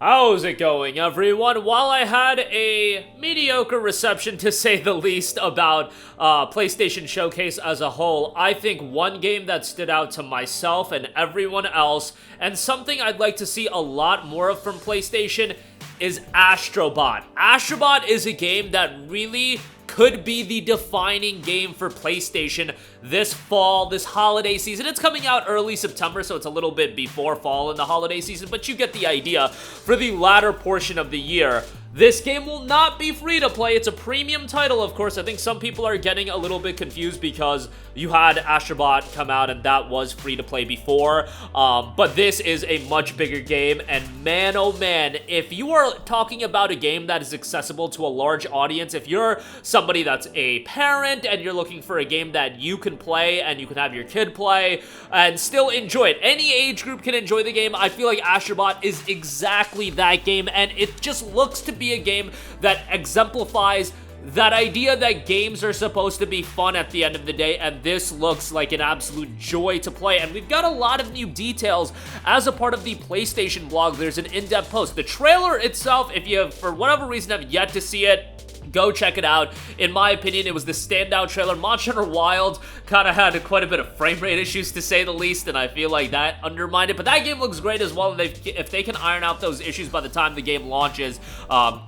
How's it going, everyone? While I had a mediocre reception, to say the least, about PlayStation Showcase as a whole, I think one game that stood out to myself and everyone else, and something I'd like to see a lot more of from PlayStation, is Astro Bot. Astro Bot is a game that really could be the defining game for PlayStation this fall, this holiday season. It's coming out early September, so it's a little bit before fall in the holiday season, but you get the idea. For the latter portion of the year, this game will not be free to play. It's a premium title, of course. I think some people are getting a little bit confused because you had Astro Bot come out and that was free to play before. But this is a much bigger game, and man, oh man, if you are talking about a game that is accessible to a large audience, if you're somebody that's a parent and you're looking for a game that you can play and you can have your kid play and still enjoy it, any age group can enjoy the game. I feel like Astro Bot is exactly that game, and it just looks to be a game that exemplifies that idea that games are supposed to be fun at the end of the day, and this looks like an absolute joy to play. And we've got a lot of new details as a part of the PlayStation blog. There's an in-depth post. The trailer itself, if you, for whatever reason, have yet to see it, go check it out. In my opinion, it was the standout trailer. Monster Hunter Wilds kind of had quite a bit of frame rate issues, to say the least, and I feel like that undermined it. But that game looks great as well. If they can iron out those issues by the time the game launches,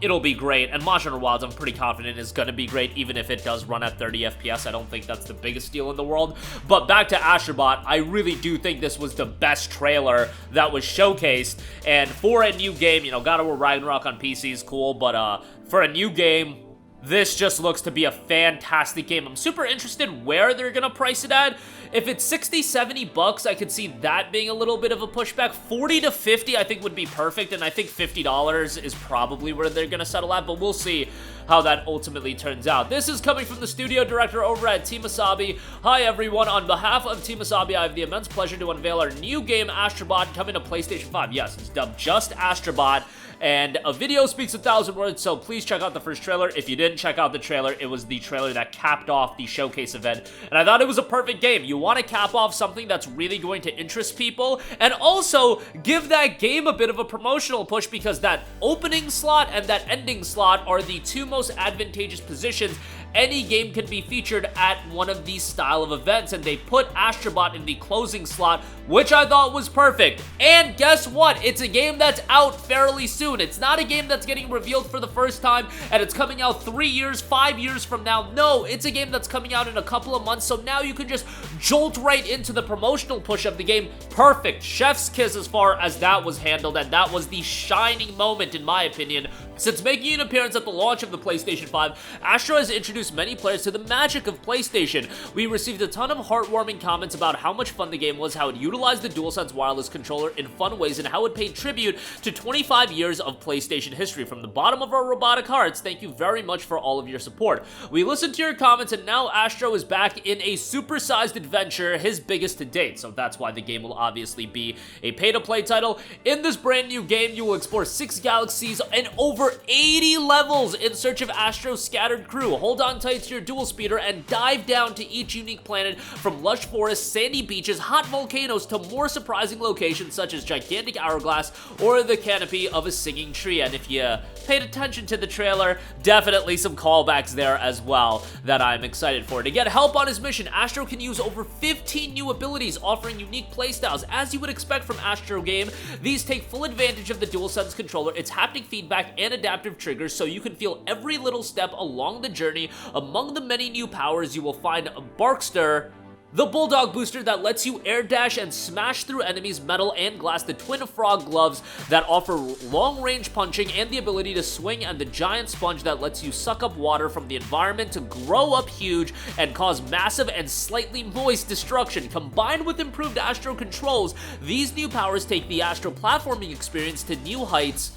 it'll be great. And Monster Hunter Wilds, I'm pretty confident, is going to be great, even if it does run at 30 FPS. I don't think that's the biggest deal in the world. But back to Astro Bot, I really do think this was the best trailer that was showcased. And for a new game, you know, God of War Ragnarok on PC is cool, but for a new game, this just looks to be a fantastic game. I'm super interested where they're gonna price it at. If it's 60, 70 bucks, I could see that being a little bit of a pushback. 40 to 50 I think would be perfect, and I think $50 is probably where they're gonna settle at, but we'll see how that ultimately turns out. This is coming from the studio director over at Team Asabi. Hi everyone, on behalf of Team Asabi, I have the immense pleasure to unveil our new game, Astro Bot, coming to PlayStation 5. Yes, it's dubbed just Astro Bot, and a video speaks 1,000 words, so please check out the first trailer. If you didn't check out the trailer, it was the trailer that capped off the showcase event, and I thought it was a perfect game. You want to cap off something that's really going to interest people, and also give that game a bit of a promotional push, because that opening slot and that ending slot are the two most advantageous positions any game can be featured at one of these style of events, and they put Astro Bot in the closing slot, which I thought was perfect. And guess what? It's a game that's out fairly soon. It's not a game that's getting revealed for the first time and it's coming out 3 years, 5 years from now. No, it's a game that's coming out in a couple of months, so now you can just jolt right into the promotional push of the game. Perfect. Chef's kiss as far as that was handled, and that was the shining moment, in my opinion. Since making an appearance at the launch of the PlayStation 5, Astro has introduced many players to the magic of PlayStation. We received a ton of heartwarming comments about how much fun the game was, how it utilized the DualSense wireless controller in fun ways, and how it paid tribute to 25 years of PlayStation history. From the bottom of our robotic hearts, thank you very much for all of your support. We listened to your comments, and now Astro is back in a supersized adventure, his biggest to date, so that's why the game will obviously be a pay-to-play title. In this brand new game, you will explore 6 galaxies and over 80 levels in search of Astro's scattered crew. Hold on tight to your dual speeder and dive down to each unique planet, from lush forests, sandy beaches, hot volcanoes, to more surprising locations such as gigantic hourglass or the canopy of a singing tree. And if you paid attention to the trailer, definitely some callbacks there as well that I'm excited for. To get help on his mission, Astro can use over 15 new abilities, offering unique playstyles. As you would expect from Astro game, these take full advantage of the DualSense controller, its haptic feedback, and adaptive triggers, so you can feel every little step along the journey. Among the many new powers, you will find Barkster, the Bulldog Booster that lets you air dash and smash through enemies' metal and glass, the Twin Frog Gloves that offer long-range punching and the ability to swing, and the Giant Sponge that lets you suck up water from the environment to grow up huge and cause massive and slightly moist destruction. Combined with improved Astro controls, these new powers take the Astro platforming experience to new heights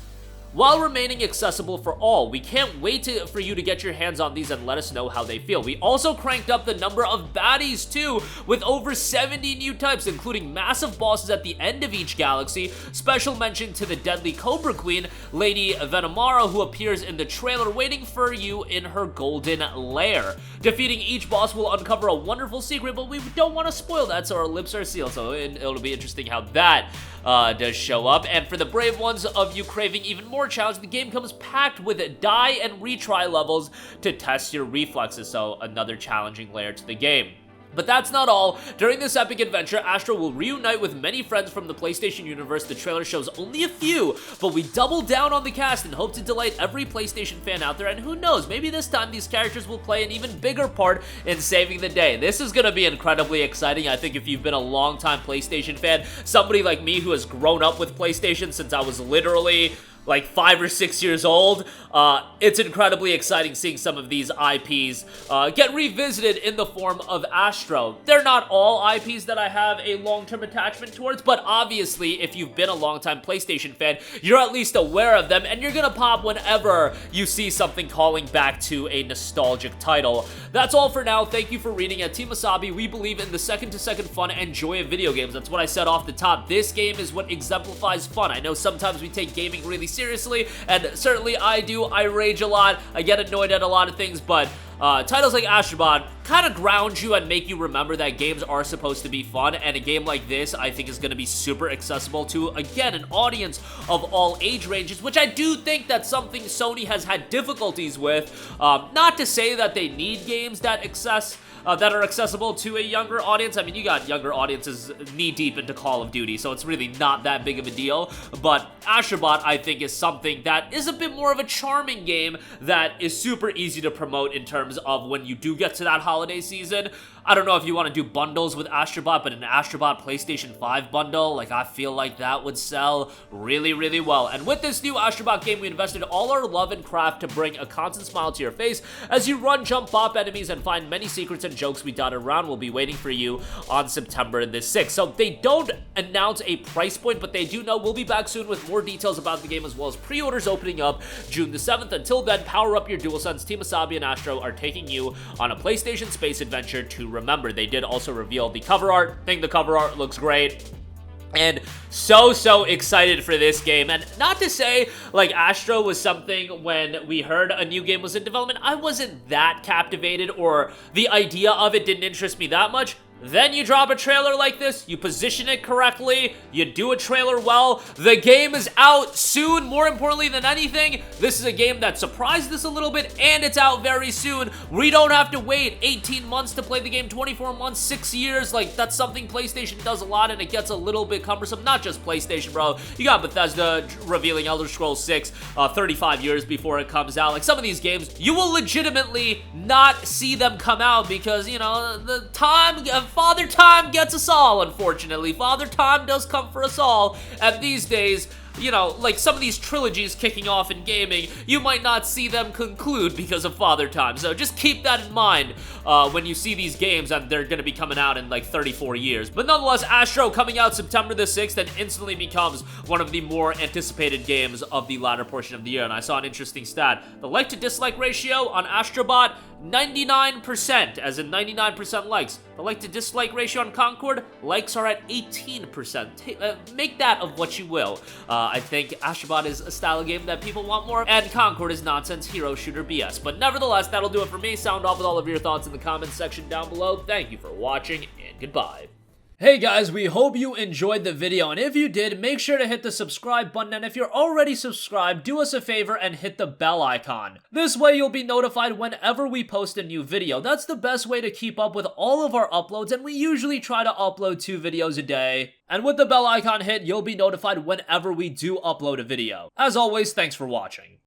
while remaining accessible for all. We can't wait for you to get your hands on these and let us know how they feel. We also cranked up the number of baddies too, with over 70 new types, including massive bosses at the end of each galaxy. Special mention to the deadly Cobra Queen, Lady Venomara, who appears in the trailer waiting for you in her golden lair. Defeating each boss will uncover a wonderful secret, but we don't want to spoil that, so our lips are sealed, so it'll be interesting how that does show up. And for the brave ones of you craving even more challenge, the game comes packed with die and retry levels to test your reflexes, so another challenging layer to the game. But that's not all. During this epic adventure, Astro will reunite with many friends from the PlayStation universe. The trailer shows only a few, but we double down on the cast and hope to delight every PlayStation fan out there, and who knows, maybe this time these characters will play an even bigger part in saving the day. This is gonna be incredibly exciting. I think if you've been a longtime PlayStation fan, somebody like me who has grown up with PlayStation since I was literally like 5 or 6 years old, it's incredibly exciting seeing some of these IPs get revisited in the form of Astro. They're not all IPs that I have a long-term attachment towards, but obviously, if you've been a long-time PlayStation fan, you're at least aware of them, and you're gonna pop whenever you see something calling back to a nostalgic title. That's all for now. Thank you for reading. At Team Wasabi, we believe in the second-to-second fun and joy of video games. That's what I said off the top. This game is what exemplifies fun. I know sometimes we take gaming really seriously, and certainly I do. I rage a lot, I get annoyed at a lot of things, but titles like Astro Bot kind of ground you and make you remember that games are supposed to be fun, and a game like this I think is going to be super accessible to, again, an audience of all age ranges, which I do think that's something Sony has had difficulties with. Not to say that they need games that are accessible to a younger audience. I mean, you got younger audiences knee-deep into Call of Duty, so it's really not that big of a deal, but Astro Bot, I think, is something that is a bit more of a charming game that is super easy to promote in terms of when you do get to that holiday season. I don't know if you want to do bundles with Astro Bot, but an Astro Bot PlayStation 5 bundle, like, I feel like that would sell really, really well. And with this new Astro Bot game, we invested all our love and craft to bring a constant smile to your face as you run, jump, bop enemies, and find many secrets and jokes we dotted around will be waiting for you on September the 6th. So they don't announce a price point, but they do know we'll be back soon with more details about the game, as well as pre-orders opening up June the 7th. Until then, power up your DualSense. Team Wasabi and Astro are taking you on a PlayStation space adventure to remember. They did also reveal the cover art. I think the cover art looks great. And so excited for this game. And not to say, like, Astro was something when we heard a new game was in development, I wasn't that captivated, or the idea of it didn't interest me that much. Then you drop a trailer like this, you position it correctly, you do a trailer well, the game is out soon. More importantly than anything, this is a game that surprised us a little bit, and it's out very soon. We don't have to wait 18 months to play the game, 24 months, 6 years. Like, that's something PlayStation does a lot, and it gets a little bit cumbersome. Not just PlayStation, bro. You got Bethesda revealing Elder Scrolls 6 35 years before it comes out. Like, some of these games, you will legitimately not see them come out because, you know, the time... Father Time gets us all, unfortunately. Father Time does come for us all, and these days, you know, like some of these trilogies kicking off in gaming, you might not see them conclude because of Father Time. So just keep that in mind when you see these games, and they're going to be coming out in like 34 years. But nonetheless, Astro coming out September the 6th and instantly becomes one of the more anticipated games of the latter portion of the year. And I saw an interesting stat. The like to dislike ratio on Astro Bot, 99%, as in 99% likes. The like to dislike ratio on Concord, likes are at 18%. Make that of what you will. I think Astro Bot is a style of game that people want more of, and Concord is nonsense hero shooter BS. But nevertheless, that'll do it for me. Sound off with all of your thoughts in the comments section down below. Thank you for watching, and goodbye. Hey guys, we hope you enjoyed the video, and if you did, make sure to hit the subscribe button, and if you're already subscribed, do us a favor and hit the bell icon. This way you'll be notified whenever we post a new video. That's the best way to keep up with all of our uploads, and we usually try to upload 2 videos a day. And with the bell icon hit, you'll be notified whenever we do upload a video. As always, thanks for watching.